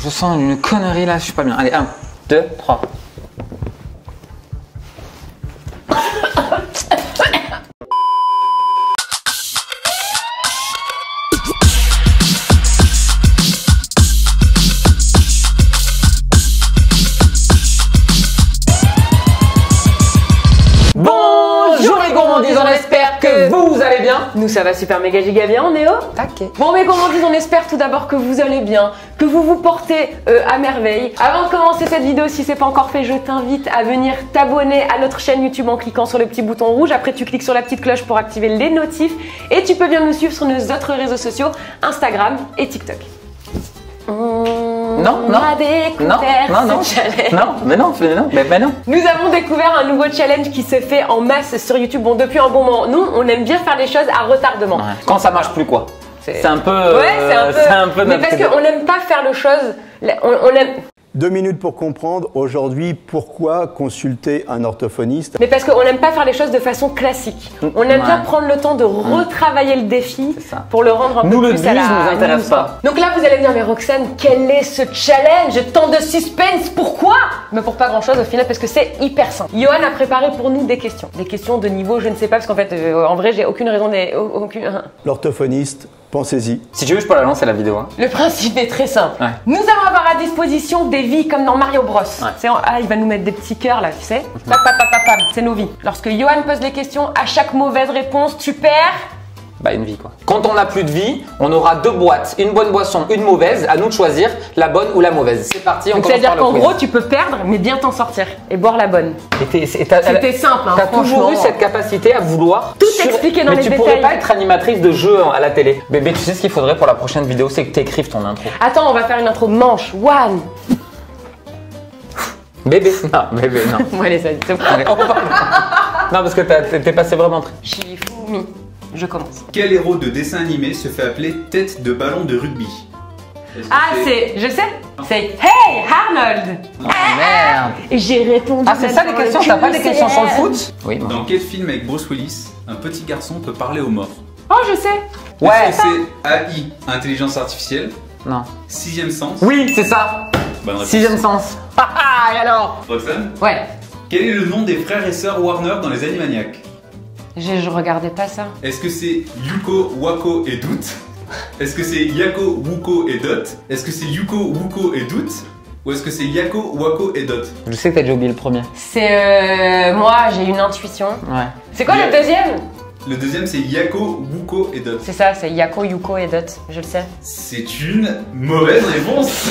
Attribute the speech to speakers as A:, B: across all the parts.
A: Je sens une connerie là, je suis pas bien. Allez, 1, 2, 3. On espère que vous allez bien.
B: Nous ça va super méga giga bien, on est au taquet. Bon mais comme on dit, on espère tout d'abord que vous allez bien, que vous vous portez à merveille. Avant de commencer cette vidéo, si c'est pas encore fait, je t'invite à venir t'abonner à notre chaîne YouTube en cliquant sur le petit bouton rouge. Après tu cliques sur la petite cloche pour activer les notifs et tu peux bien nous suivre sur nos autres réseaux sociaux, Instagram et TikTok.
A: Non, mais non.
B: Nous avons découvert un nouveau challenge qui se fait en masse sur YouTube. Bon, depuis un bon moment, nous, on aime bien faire les choses à retardement.
A: Ouais. Quand ça marche plus, quoi. C'est un peu.
B: Ouais, c'est un peu. Mais parce qu'on n'aime pas faire les choses. On aime.
C: 2 minutes pour comprendre aujourd'hui pourquoi consulter un orthophoniste.
B: Mais parce qu'on n'aime pas faire les choses de façon classique. On aime bien prendre le temps de retravailler le défi pour le rendre un peu plus à la...
A: Nous intéresse pas.
B: Donc là, vous allez me dire, mais Roxane, quel est ce challenge? Tant de suspense, pourquoi? Mais pour pas grand chose au final, parce que c'est hyper simple. Johan a préparé pour nous des questions. Des questions de niveau, je ne sais pas, parce qu'en fait, en vrai, j'ai aucune raison
C: L'orthophoniste, pensez-y.
A: Si tu veux, je peux la lancer la vidéo. Hein.
B: Le principe est très simple.
A: Ouais.
B: Nous allons avoir à disposition des vies comme dans Mario Bros. Ouais. Ah, il va nous mettre des petits cœurs là, tu sais. C'est nos vies. Lorsque Johan pose les questions, à chaque mauvaise réponse, tu perds.
A: Bah, une vie quoi. Quand on n'a plus de vie, on aura 2 boîtes, une bonne boisson, une mauvaise. À nous de choisir la bonne ou la mauvaise. C'est parti, on commence par le quiz.
B: C'est-à-dire qu'en gros, tu peux perdre, mais bien t'en sortir et boire la bonne. C'était simple, hein,
A: t'as toujours eu cette capacité à vouloir
B: tout expliquer dans les détails.
A: Mais tu pourrais pas être animatrice de jeu à la télé. Bébé, tu sais ce qu'il faudrait pour la prochaine vidéo, c'est que tu écrives ton intro.
B: Attends, on va faire une intro manche. One.
A: Bébé, non.
B: Bon, allez, ça c'est bon.
A: Non, parce que t'es passé vraiment très.
B: Shifumi. Je commence.
D: Quel héros de dessin animé se fait appeler tête de ballon de rugby?
B: Je sais. C'est Hey Arnold.
A: Oh merde.
B: Et j'ai répondu.
A: Ah, c'est ça les questions? T'as pas des questions sur le foot? Oui. Bon.
D: Dans quel film avec Bruce Willis, un petit garçon peut parler aux morts?
B: Oh, je sais.
A: Ouais.
D: Est-ce que c'est AI, intelligence artificielle?
A: Non.
D: Sixième sens?
A: Oui, c'est ça.
D: Bonne réponse.
A: Sixième sens. Ah, et alors?
D: Roxane?
B: Ouais.
D: Quel est le nom des frères et sœurs Warner dans Les Animaniacs?
B: Je regardais pas ça.
D: Est-ce que c'est Yuko, Wako et Doot? Est-ce que c'est Yako, Wuko et Dot? Est-ce que c'est Yuko, Wuko et Doot? Ou est-ce que c'est Yako, Wako et Dot?
A: Je sais que t'as déjà oublié le premier.
B: C'est moi, j'ai une intuition.
A: Ouais.
B: C'est quoi le deuxième?
D: Le deuxième c'est Yako, Wuko et Dot.
B: C'est ça, c'est Yako, Yuko et Dot, je le sais.
D: C'est une mauvaise réponse.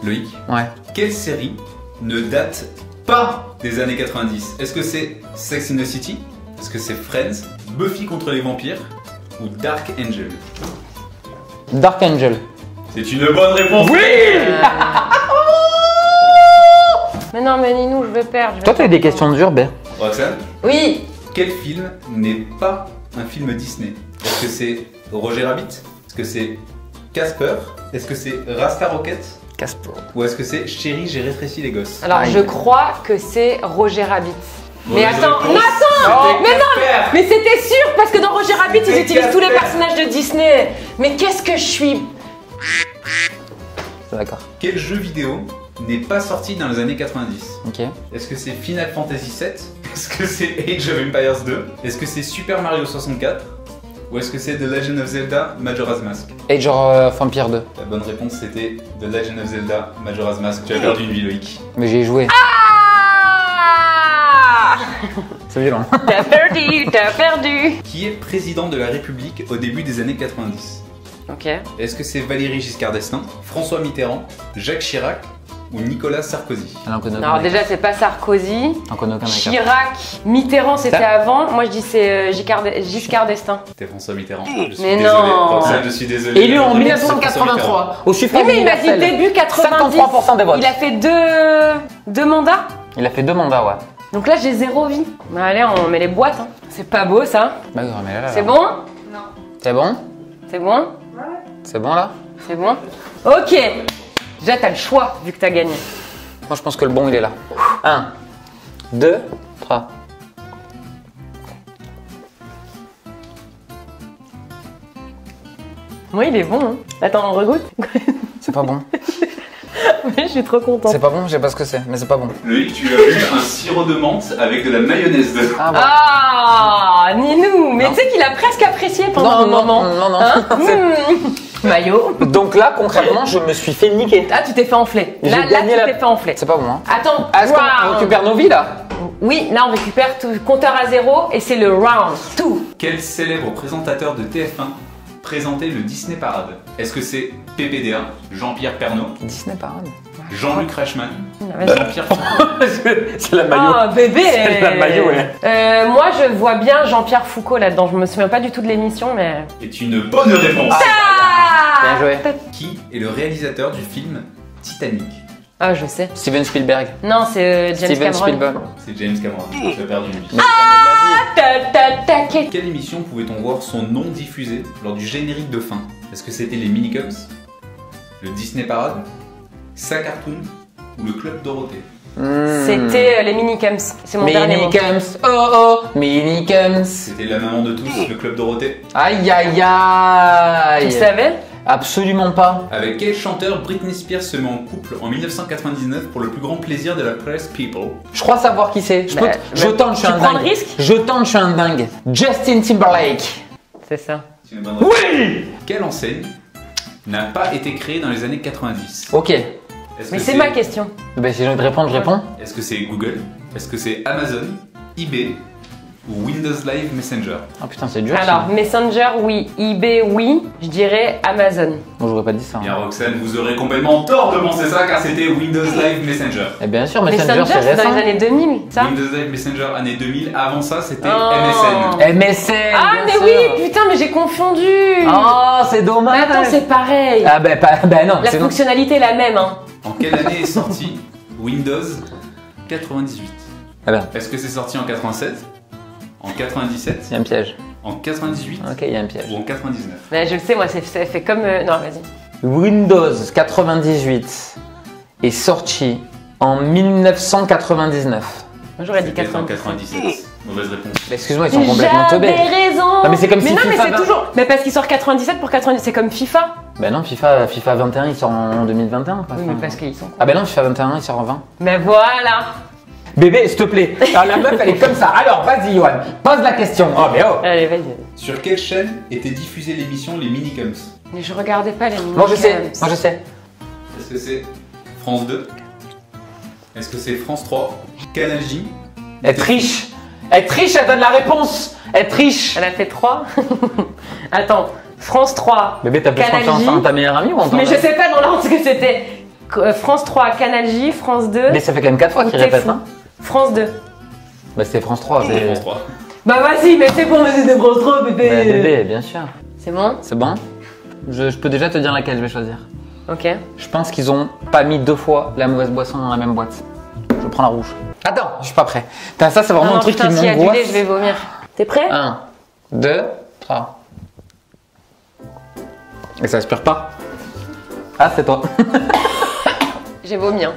D: Loïc?
A: Ouais.
D: Quelle série ne date pas des années 90? Est-ce que c'est Sex and the City? Est-ce que c'est Friends? Buffy contre les vampires? Ou Dark Angel?
A: Dark Angel.
D: C'est une bonne réponse.
A: Oui.
B: Mais non, mais Ninou, je vais perdre.
A: Toi, t'as eu des questions dures, Bé.
D: Roxane?
B: Oui.
D: Quel film n'est pas un film Disney? Est-ce que c'est Roger Rabbit? Est-ce que c'est Casper? Est-ce que c'est Rasta Rocket?
A: Casper.
D: Ou est-ce que c'est Chérie, j'ai rétréci les gosses?
B: Alors, je crois que c'est Roger Rabbit. Mais
D: Mauvaise
B: attends,
D: réponse.
B: mais c'était sûr parce que dans Roger Rabbit ils
D: C'était
B: utilisent tous les
D: Casper.
B: personnages de Disney. Mais qu'est-ce que je suis?
A: D'accord.
D: Quel jeu vidéo n'est pas sorti dans les années 90?
A: Ok.
D: Est-ce que c'est Final Fantasy VII? Est-ce que c'est Age of Empires 2? Est-ce que c'est Super Mario 64? Ou est-ce que c'est The Legend of Zelda Majora's Mask?
A: Age of Empire 2.
D: La bonne réponse c'était The Legend of Zelda Majora's Mask. Tu as perdu une vie, Loïc.
A: Mais j'ai joué.
B: Ah.
A: C'est violent.
B: T'as perdu, t'as perdu.
D: Qui est président de la République au début des années 90?
B: Ok.
D: Est-ce que c'est Valéry Giscard d'Estaing, François Mitterrand, Jacques Chirac ou Nicolas Sarkozy?
B: Alors déjà c'est pas Sarkozy.
A: On connaît aucun mec.
B: Chirac, Mitterrand c'était avant. Moi je dis c'est Giscard d'Estaing.
D: C'était François Mitterrand. Je suis
B: Mais
D: désolé.
B: non.
D: Roxane, je suis désolé.
A: Élu en
D: La réponse, c'est François
A: 1983 au suffrage
B: Oui mais il m'a dit
A: universel.
B: début 90.
A: 53% des votes.
B: Il a fait deux mandats.
A: Il a fait 2 mandats, ouais.
B: Donc là j'ai 0 vie. Bah allez on met les boîtes. Hein. C'est pas beau ça.
A: Bah oui, mais là.
B: C'est bon?
A: C'est bon?
B: C'est bon?
A: C'est bon là?
B: C'est bon? Ok. Déjà t'as le choix vu que t'as gagné.
A: Moi je pense que le bon il est là. 1, 2, 3.
B: Moi, il est bon. Hein. Attends, on regoute.
A: C'est pas bon.
B: Oui, je suis trop contente.
A: C'est pas bon, je sais pas ce que c'est, mais c'est pas bon.
D: Loïc, tu as eu un sirop de menthe avec de la mayonnaise dedans.
A: Ah, bon.
B: Ah, Ninou. Mais tu sais qu'il a presque apprécié pendant un moment.
A: Non.
B: Hein Maillot.
A: Donc là, concrètement, je me suis fait niquer.
B: Ah, tu t'es fait enfler.
A: J'ai
B: Là,
A: gagné
B: tu t'es fait enfler.
A: C'est pas bon, hein.
B: Attends,
A: Est-ce qu'on récupère nos vies là?
B: Oui, là on récupère tout compteur à zéro et c'est le round 2.
D: Quel célèbre présentateur de TF1 présentait le Disney Parade? Est-ce que c'est PPDA, Jean-Pierre Pernaut,
A: Disney Parade.
D: Jean-Luc Reichmann,
B: Vas-y.
D: Jean-Pierre Foucault?
A: C'est la maillot.
B: Ah bébé.
A: C'est la maillot, ouais.
B: Moi je vois bien Jean-Pierre Foucault là-dedans. Je me souviens pas du tout de l'émission, mais.
D: Est une bonne réponse.
A: Bien joué.
D: Qui est le réalisateur du film Titanic?
B: Ah, je sais.
A: Steven Spielberg.
B: Non, c'est James
A: Steven
B: Cameron.
A: Spielberg.
D: C'est James Cameron. Tu as perdu une vie.
B: Taquet.
D: Quelle émission pouvait-on voir son nom diffusé lors du générique de fin? Est-ce que c'était les Minicums, le Disney Parade, Sa Cartoon ou le Club Dorothée?
B: C'était les Minicums. C'est mon dernier mot.
A: Minicums. Oh, Minicums.
D: C'était la maman de tous, le Club Dorothée.
A: Aïe, aïe, aïe.
B: Tu savais?
A: Absolument pas.
D: Avec quel chanteur Britney Spears se met en couple en 1999 pour le plus grand plaisir de la presse People?
A: Je crois savoir qui c'est. Je tente, je suis
B: tu
A: un
B: prends
A: dingue.
B: le risque?
A: Je tente, je suis un dingue. Justin Timberlake.
B: C'est ça.
D: C'est une bonne réponse. Oui. Quelle enseigne n'a pas été créée dans les années 90?
A: Ok.
D: Est-ce
B: Mais
D: que
B: c'est ma question.
A: Ben, si j'ai envie de répondre, je réponds.
D: Est-ce que c'est Google? Est-ce que c'est Amazon, eBay ou Windows Live Messenger?
A: Ah putain, c'est dur.
B: Alors, Messenger, oui. eBay, oui. Je dirais Amazon.
A: Moi, j'aurais pas dit ça.
D: Bien Roxane, vous aurez complètement tort de penser ça car c'était Windows Live Messenger.
A: Et bien sûr, Messenger, c'est
B: c'est dans
A: récent.
B: les années 2000, ça?
D: Windows Live Messenger année 2000, avant ça c'était
B: Oh.
D: MSN.
A: MSN.
B: Ah,
A: bien
B: mais
A: sûr.
B: oui, putain, mais j'ai confondu.
A: Oh, c'est
B: Mais
A: dommage.
B: attends, c'est pareil.
A: Ah ben non.
B: La
A: c'est
B: fonctionnalité est la même, hein.
D: En quelle année est sorti Windows 98?
A: Ah ben,
D: Est-ce que c'est sorti en 87? En 97?
A: il y a un piège.
D: En 98?
A: Ok, il y a un piège.
D: Ou en 99?
B: Mais je le sais, moi, ça fait comme. Non, vas-y.
A: Windows 98 est sorti en 1999.
B: Moi, j'aurais dit
D: C'était en
B: 97.
D: 97. Mauvaise réponse.
A: Excuse-moi, ils sont complètement
B: J'avais
A: teubés.
B: raison.
A: Non, mais c'est comme si
B: non, mais
A: FIFA
B: c'est
A: va-
B: toujours. Mais parce qu'il sort 97 pour 90, c'est comme FIFA.
A: Ben non, FIFA 21, il sort en 2021. Quoi.
B: Oui, mais parce qu'ils sont.
A: Ah ben non, FIFA 21, il sort en 20.
B: Mais voilà.
A: Bébé, s'il te plaît. Alors, la meuf, elle est comme ça. Alors, vas-y, Yoann, pose la question. Oh, mais oh.
B: Allez, vas-y.
D: Sur quelle chaîne était diffusée l'émission Les Minicums?
B: Mais je regardais pas les mini.
A: Moi, je sais. Moi, je sais.
D: Est-ce que c'est France 2? Est-ce que c'est France 3? Canal J?
A: Elle triche. Elle triche, elle donne la réponse. Elle triche.
B: Elle a fait 3. Attends, France 3.
A: Bébé, t'as plus
B: Canal
A: confiance
B: J.
A: en ta meilleure amie ou en ton
B: Mais je sais pas dans l'ordre ce que c'était. France 3, Canal J, France 2.
A: Mais ça fait quand même 4 fois qu'il
B: T'es
A: répète,
B: fou.
A: hein.
B: France 2.
A: Bah, c'était France 3.
D: C'est France 3.
B: Bah vas-y, mais c'est bon, mais c'est de France 3, bébé.
A: Bah, bébé, bien sûr.
B: C'est bon?
A: C'est bon. Je peux déjà te dire laquelle je vais choisir.
B: Ok.
A: Je pense qu'ils ont pas mis 2 fois la mauvaise boisson dans la même boîte. Je prends la rouge. Attends, je suis pas prêt. Putain, ça, c'est vraiment
B: Non,
A: un truc
B: putain,
A: qui
B: s'il y a du lait,
A: m'angoisse.
B: je vais vomir. T'es prêt?
A: 1, 2, 3. Et ça aspire pas. Ah, c'est toi.
B: J'ai vomi, hein.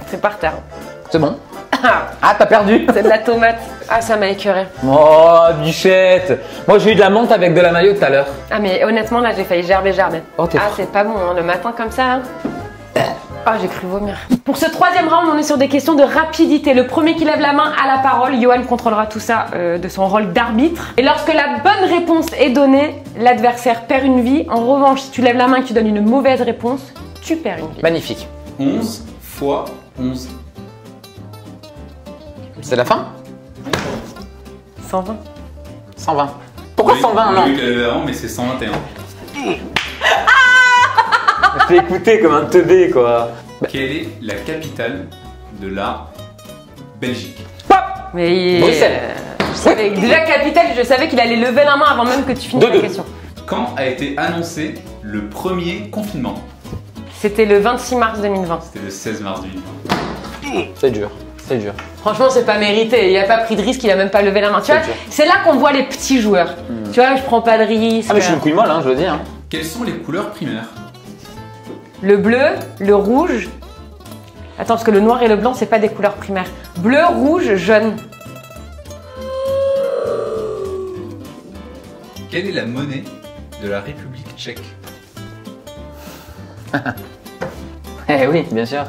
B: C'est par terre.
A: C'est bon. Ah, t'as perdu.
B: C'est de la tomate. Ah, ça m'a écœuré.
A: Oh, bichette. Moi, j'ai eu de la menthe avec de la mayo tout à l'heure.
B: Ah, mais honnêtement, là, j'ai failli gerber.
A: Oh, t'es
B: Ah,
A: fou.
B: c'est pas bon, hein, le matin comme ça. Hein. Ah, j'ai cru vomir. Pour ce troisième round, on est sur des questions de rapidité. Le premier qui lève la main a la parole. Yoann contrôlera tout ça de son rôle d'arbitre. Et lorsque la bonne réponse est donnée, l'adversaire perd une vie. En revanche, si tu lèves la main et que tu donnes une mauvaise réponse, tu perds une vie.
A: Magnifique.
D: 11 fois 11.
A: C'est la fin
B: 120.
A: 120. Pourquoi 120 non
D: Loïc l'a levé avant, mais c'est 121.
A: Je t'ai écouté comme un teubé, quoi.
D: Quelle est la capitale de la Belgique?
B: Mais
A: Bruxelles.
B: je savais, déjà capitale, je savais qu'il allait lever la main avant même que tu finisses la
A: 2-2.
B: question.
D: Quand a été annoncé le premier confinement?
B: C'était le 26 mars 2020.
D: C'était le 16 mars 2020.
A: C'est dur. C'est dur.
B: Franchement, c'est pas mérité. Il a pas pris de risque, il a même pas levé la main. Tu
A: C'est
B: vois,
A: dur.
B: c'est là qu'on voit les petits joueurs. Tu vois, je prends pas de risque.
A: Ah, mais je suis une couille molle, hein, je le dis. Hein.
D: Quelles sont les couleurs primaires?
B: Le bleu, le rouge. Attends, parce que le noir et le blanc, c'est pas des couleurs primaires. Bleu, rouge, jaune.
D: Quelle est la monnaie de la République tchèque?
A: Eh oui, bien sûr.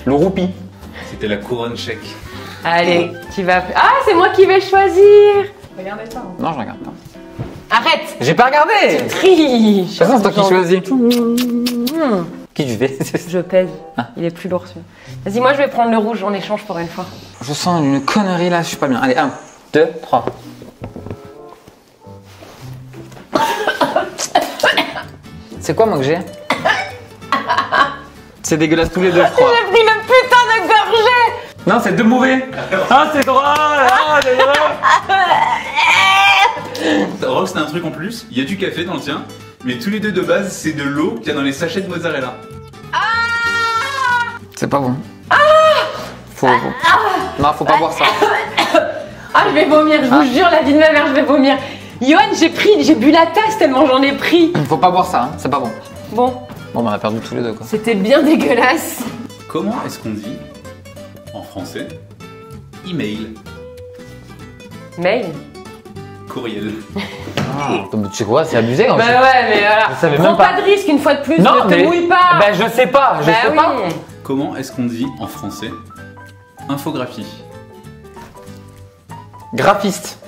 A: Le roupie.
D: C'était la couronne chèque.
B: Allez, tu vas... Ah, c'est moi qui vais choisir.
E: Regardez pas. Hein.
A: Non, je regarde pas.
B: Arrête.
A: J'ai pas regardé.
B: Triche.
A: C'est toi qui choisis. Qui tu fais?
B: Je pèse. Il est plus lourd celui. Vas-y, moi je vais prendre le rouge en échange pour une fois.
A: Je sens une connerie là, je suis pas bien. Allez, 1, 2, 3. C'est quoi moi que j'ai? C'est dégueulasse tous les deux, je crois.
B: J'ai pris le putain de gorgée.
A: Non, c'est deux mauvais. Ah, c'est drôle. Ah, c'est drôle.
D: Rox, t'as un truc en plus, il y a du café dans le tien, mais tous les deux de base, c'est de l'eau qu'il y a dans les sachets de mozzarella.
A: C'est pas bon. Non, faut pas boire ça.
B: Ah, je vais vomir, je vous jure, la vie de ma mère, je vais vomir. Johan, j'ai bu la tasse tellement j'en ai pris.
A: Faut pas boire ça, hein. C'est pas bon.
B: Bon,
A: Bon, bah, on a perdu tous les deux quoi.
B: c'était bien dégueulasse.
D: Comment est-ce qu'on dit, en français, email,
B: Mail.
D: courriel?
A: Tu sais quoi, c'est abusé quand
B: Bah
A: même.
B: ouais, mais voilà.
A: Je savais
B: Prends
A: même pas.
B: pas de risque une fois de plus,
A: Non,
B: ne te
A: mais
B: mouille pas.
A: Ben je sais pas, je
B: Bah
A: sais
B: oui.
A: pas.
D: Comment est-ce qu'on dit, en français, infographie?
A: Graphiste.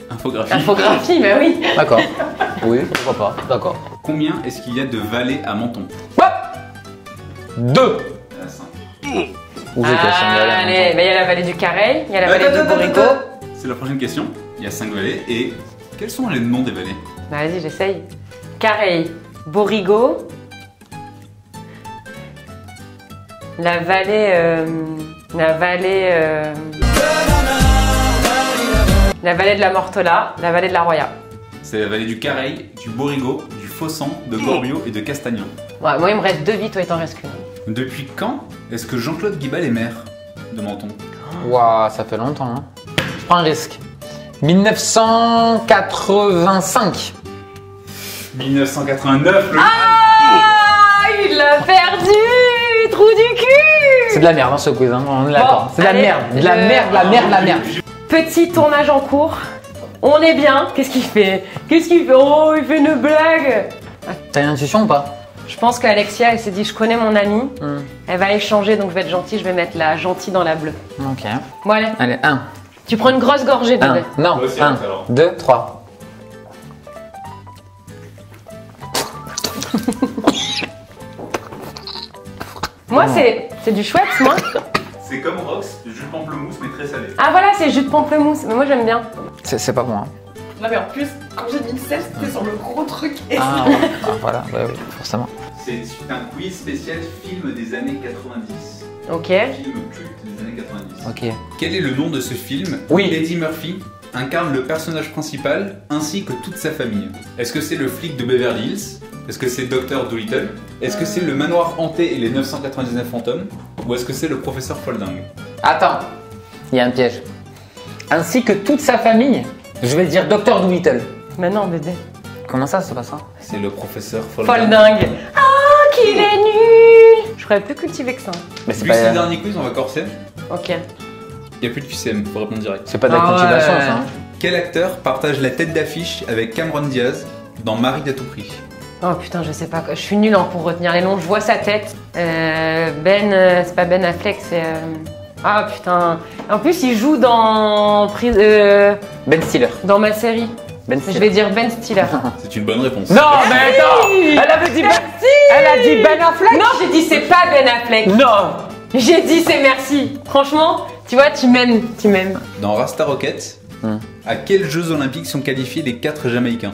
D: Infographie.
B: Infographie, bah oui.
A: D'accord. Oui, pourquoi pas. D'accord.
D: Combien est-ce qu'il y a de vallées à Menton?
A: Hop 2.
D: Ah, cinq.
A: Où c'est qu'il y a cinq vallées,
B: Allez,
A: hein,
B: bah il y a la vallée du Careil, il y a la vallée
D: Attends,
B: du
D: attends,
B: Borico.
D: attends. C'est la prochaine question. Il y a 5 vallées et quels sont les noms des vallées?
B: Bah vas-y, j'essaye. Careil, Borigo. La vallée. La vallée. La vallée de la Mortola, la vallée de la Roya.
D: C'est la vallée du Careil, du Borigo, du Fossan, de Gorbio et de Castagnan.
B: Ouais, moi il me reste 2 vies, toi il t'en reste qu'une.
D: Depuis quand est-ce que Jean-Claude Guibal est maire de Menton?
A: Waouh, ça fait longtemps. Hein. Je prends un risque. 1985.
D: 1989, le...
B: Ah, il l'a perdu. Trou du cul.
A: C'est de la merde hein, ce quiz, hein. On est d'accord.
B: Bon,
A: C'est de la
B: allez,
A: merde, de la merde, de la merde, de la merde.
B: Petit tournage en cours. On est bien. Qu'est-ce qu'il fait? Qu'est-ce qu'il fait? Oh, il fait une blague.
A: T'as une intuition ou pas?
B: Je pense qu'Alexia, elle s'est dit, je connais mon amie. Elle va échanger, donc je vais être gentille. Je vais mettre la gentille dans la bleue.
A: Ok.
B: Bon, allez.
A: Allez, 1.
B: Tu prends une grosse gorgée, bébé.
A: 1. Non,
D: Moi aussi,
A: 1,
D: alors.
A: 2, 3.
B: Moi, c'est du chouette, moi.
D: C'est comme Rox, du jus de pamplemousse mais très salé.
B: Ah, voilà, c'est jus de pamplemousse. Mais moi, j'aime bien.
A: C'est pas bon. Hein.
E: Non mais en plus, quand j'ai mis le sel, c'était sur le gros truc. Et
A: Ah, ouais. Ah, voilà, ouais, oui, forcément.
D: C'est un quiz spécial film des années 90.
B: Ok.
D: Film culte des années 90.
A: Ok.
D: Quel est le nom de ce film
A: Oui.
D: où Eddie Murphy incarne le personnage principal ainsi que toute sa famille? Est-ce que c'est le flic de Beverly Hills? Est-ce que c'est Dr. Dolittle? Est-ce que c'est le manoir hanté et les 999 fantômes? Ou est-ce que c'est le professeur Folding?
A: Attends, il y a un piège. Ainsi que toute sa famille. Je vais dire Dr. Dolittle.
B: Mais non, bébé.
A: Comment ça, c'est pas ça?
D: C'est le professeur Folding.
B: Folle dingue. Ah, qu'il est nul. Je ferais plus cultiver que ça.
A: Mais c'est
D: Vu que c'est le
A: pas,
D: dernier quiz, on va corser.
B: Ok.
D: Il n'y a plus de QCM, faut répondre direct.
A: c'est pas de la
B: Ah
A: cultivation,
B: ouais.
A: ça. Hein.
D: Quel acteur partage la tête d'affiche avec Cameron Diaz dans Marie d'à tout prix?
B: Oh putain, je sais pas. Je suis nulle hein, pour retenir les noms. Je vois sa tête. C'est pas Ben Affleck, c'est. Ah putain. En plus, il joue dans.
A: Ben Stiller.
B: Dans ma série.
A: Ben
B: Je
A: Stiller.
B: vais dire Ben Stiller.
D: C'est une bonne réponse.
A: Non, mais attends! Elle avait dit Ben. Elle a dit Ben Affleck?
B: Non, j'ai dit c'est pas Ben Affleck.
A: Non!
B: J'ai dit c'est merci. Franchement, tu vois, tu m'aimes. Tu m'aimes.
D: Dans Rasta Rocket, à quels Jeux Olympiques sont qualifiés les 4 Jamaïcains?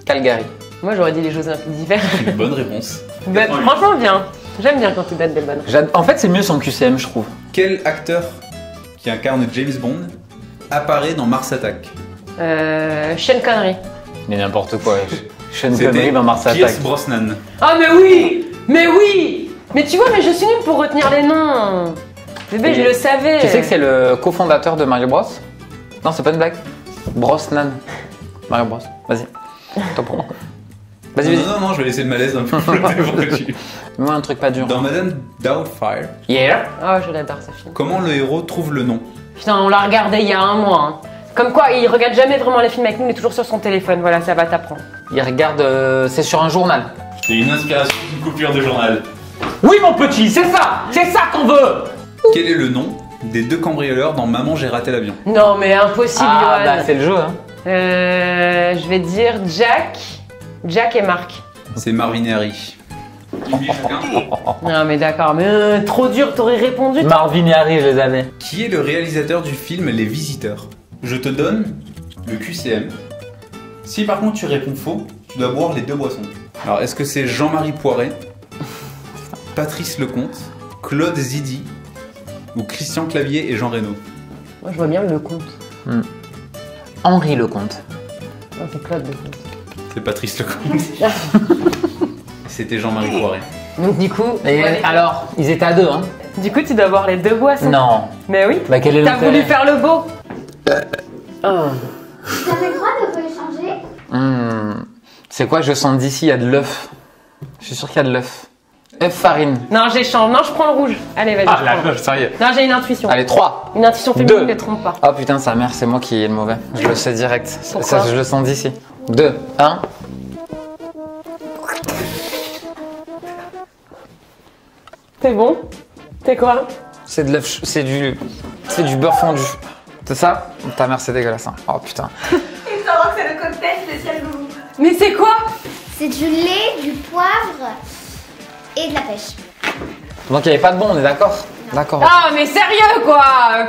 A: Calgary.
B: Moi, j'aurais dit les Jeux Olympiques d'hiver.
D: Une bonne réponse.
B: Ben,
D: 88.
B: franchement, bien. J'aime bien quand tu donnes des bonnes.
A: En fait, c'est mieux sans QCM, je trouve.
D: Quel acteur qui incarne James Bond apparaît dans Mars Attack?
B: Sean Connery.
A: Mais n'importe quoi. Sean
D: C'était
A: Connery dans Mars Attack.
D: Pierce Brosnan.
B: Ah mais oui. Mais oui. Mais tu vois, mais je suis nulle pour retenir les noms. Bébé,
A: Et
B: je le savais.
A: Tu sais que c'est le cofondateur de Mario Bros? Non, c'est pas une blague. Brosnan. Mario Bros. Vas-y. Toi pour moi. Vas-y, vas-y.
D: Non, je vais laisser le malaise un peu flotter pour que tu-
A: Moi, un truc pas dur.
D: Dans Madame Doubtfire,
A: Yeah.
B: Oh, je l'adore ce film.
D: comment le héros trouve le nom?
B: Putain, on l'a regardé il y a un mois. Hein. Comme quoi, il regarde jamais vraiment les films avec nous, il est toujours sur son téléphone. Voilà, ça va t'apprendre.
A: Il regarde. C'est sur un journal.
D: C'est une inspiration qui coupure de journal.
A: Oui, mon petit, c'est ça qu'on veut.
D: Quel est le nom des deux cambrioleurs dans Maman, j'ai raté l'avion?
B: Non, mais impossible,
A: Ah,
B: Johan.
A: bah c'est le jeu, hein.
B: Je vais dire Jack et Marc.
D: C'est Marvin et Harry. Tu vis chacun.
B: Non, mais d'accord, mais trop dur, t'aurais répondu.
A: Marvin et Harry, je les avais.
D: Qui est le réalisateur du film Les Visiteurs? Je te donne le QCM. Si par contre tu réponds faux, tu dois boire les deux boissons. Alors est-ce que c'est Jean-Marie Poiret, Patrice Lecomte, Claude Zidi ou Christian Clavier et Jean Reno?
B: Moi, je vois bien le compte.
A: Henri Lecomte.
B: Non, c'est Claude Lecomte.
D: C'est Patrice Lecomte. C'était Jean-Marie Poiret.
B: Donc, du coup,
A: Et alors, ils étaient à deux, hein.
B: tu dois boire les deux boissons.
A: Non.
B: Mais oui.
A: Bah quel est
B: T'as voulu faire le beau.
F: T'avais le droit de rééchanger?
A: C'est quoi, je sens d'ici, il y a de l'œuf. Je suis sûr qu'il y a de l'œuf. œuf farine.
B: Non, j'échange. Non, je prends le rouge. Allez, vas-y.
A: Ah
B: je
A: la
B: prends le
A: vache, sérieux.
B: rouge. Non, j'ai une intuition.
A: Allez, 3.
B: Une intuition féminine,
A: Deux.
B: ne trompe pas.
A: Oh putain, sa mère, c'est moi qui ai le mauvais. Je le sais direct.
B: Pourquoi
A: Ça, je le sens d'ici. 2, 1.
B: C'est bon? C'est quoi?
A: C'est de l'œuf, c'est du beurre fondu. C'est ça? Ta mère, c'est dégueulasse. Hein. Oh putain.
E: Il faut savoir que c'est le cocktail spécial Loulou.
B: Mais c'est quoi?
F: C'est du lait, du poivre et de la pêche.
A: Donc il n'y avait pas de bon, on est d'accord? D'accord.
B: Ah, mais sérieux, quoi!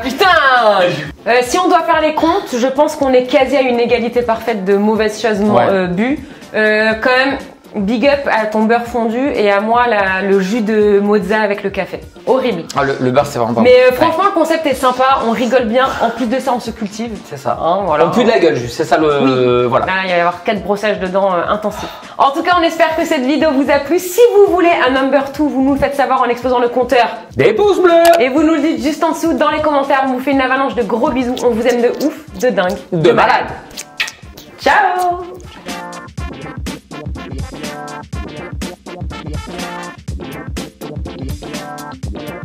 B: Putain! Si on doit faire les comptes, je pense qu'on est quasi à une égalité parfaite de mauvaises choses
A: Ouais.
B: bues. Quand même, big up à ton beurre fondu et à moi le jus de mozza avec le café. Horrible.
A: Ah, le beurre, c'est vraiment pas bon.
B: Mais franchement, le concept est sympa, on rigole bien. En plus de ça, on se cultive.
A: C'est ça.
B: Hein, voilà.
A: On pue de la gueule, juste. C'est ça le. Voilà.
B: Là, il va y avoir 4 brossages dedans intensifs. En tout cas, on espère que cette vidéo vous a plu. Si vous voulez un number 2, vous nous le faites savoir en explosant le compteur.
A: Des pouces bleus!
B: Et vous nous le dites juste en dessous dans les commentaires. On vous fait une avalanche de gros bisous. On vous aime de ouf, de dingue,
A: De malade.
B: Ciao!
F: Yeah.